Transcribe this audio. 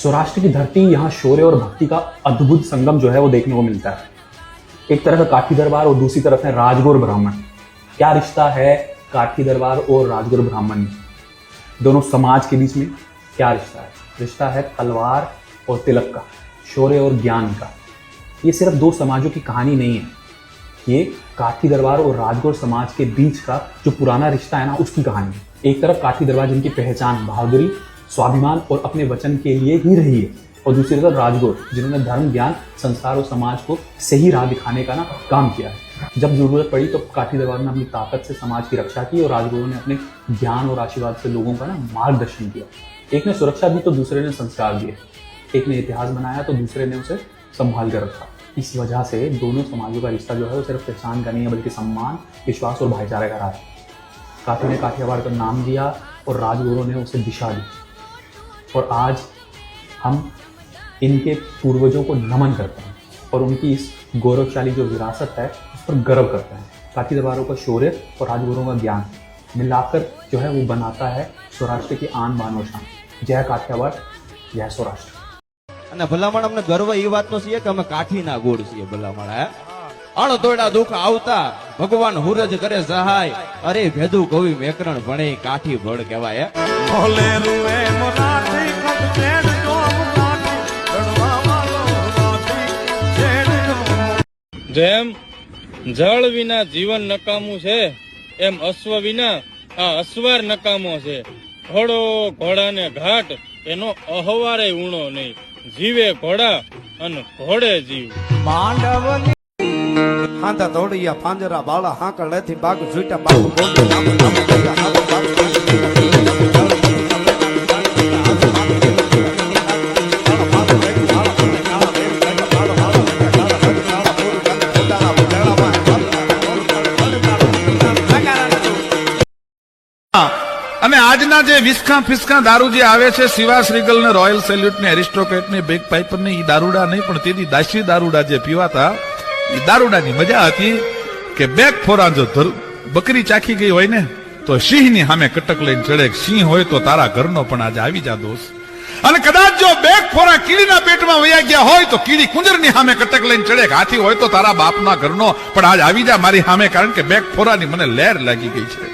सौराष्ट्र की धरती, यहाँ शौर्य और भक्ति का अद्भुत संगम जो है वो देखने को मिलता है। एक तरफ है काठी दरबार और दूसरी तरफ है राजगौर ब्राह्मण। क्या रिश्ता है काठी दरबार और राजगौर ब्राह्मण में, दोनों समाज के बीच में क्या रिश्ता है? रिश्ता है तलवार और तिलक का, शौर्य और ज्ञान का। ये सिर्फ दो समाजों की कहानी नहीं है, ये काठी दरबार और राजगौर समाज के बीच का जो पुराना रिश्ता है ना, उसकी कहानी है। एक तरफ काठी दरबार जिनकी पहचान बहादुरी, स्वाभिमान और अपने वचन के लिए ही रही है, और दूसरी तरफ राजगौर जिन्होंने धर्म, ज्ञान, संस्कार और समाज को सही राह दिखाने का काम किया है। जब जरूरत पड़ी तो काठी दरबार ने अपनी ताकत से समाज की रक्षा की और राजगौरों ने अपने ज्ञान और आशीर्वाद से लोगों का मार्गदर्शन किया। एक ने सुरक्षा दी तो दूसरे ने संस्कार दिए, एक ने इतिहास बनाया तो दूसरे ने उसे संभाल कर रखा। इस वजह से दोनों समाजों का रिश्ता जो है वो सिर्फ पहचान का नहीं है, बल्कि सम्मान, विश्वास और भाईचारे का रहा है। काठी ने काठियावाड़ का नाम दिया और राजगौरों ने उसे दिशा दी, और आज हम इनके पूर्वजों को नमन करते हैं और उनकी इस गौरवशाली जो विरासत है उस पर गर्व करते हैं। काठी दरबारों का शौर्य और राजगौरों का ज्ञान मिलाकर जो है वो बनाता है सौराष्ट्र की आन बान और शान। जय काठियावाड़, जय सौराष्ट्र। અને ભલામણ અમને ગર્વ એ વાતનો છે કે અમે કાઠીના ગોળ છીએ ભલામણ। હે અણતોડા દુઃખ આવતા ભગવાન હુરજ કરે સહાય, અરે ભેદુ કવિ મેકરણ ભણે કાઠી ભળ કહેવાય। ભોલે રૂએ મરાઠી કપ છેડ જો મરાઠી રણવા વાલો મરાઠી છેડ જો। જેમ જળ વિના જીવન નકામું છે, એમ અશ્વ વિના આ અશ્વાર નકામો છે। ઘોડો ઘોડાને ઘાટ એનો અહવારે ઊણો નહીં, જીવે ઘોડા અને ઘોડે જીવ। હાંધા દોડિયા પાંજરા બાળા હાંકળ લેથી બાગ ઝૂટા બાગ ગોંડ નામ નામ કર્યા હાથ બાગ અને આજના જે વિસ્કા ફિસ્કા દારૂ જે આવે છે, શિવા શ્રીગલ ને રોયલ સેલ્યુટ ને એરિસ્ટોક્રેટ ને બેક પાઇપર ને, ઈ દારૂડા નહીં પણ તેની દાસી દારૂડા જે પીવાતા, ઈ દારૂડાની મજા હતી કે બેક ફોરા જો બકરી ચાખી ગઈ હોય ને તો સિંહની સામે કટક લઈને ચડે, સિંહ હોય તો તારા ઘરનો પણ આજે આવી જા દોસ્ત। અને કદાચ જો બેક ફોરા કીડીના પેટમાં વયા ગયા હોય તો કીડી કુંજરની સામે કટક લઈને ચડે, હાથી હોય તો તારા બાપના ઘરનો પણ આજ આવી જા મારી સામે, કારણ કે બેક ફોરાની મને લહેર લાગી ગઈ છે।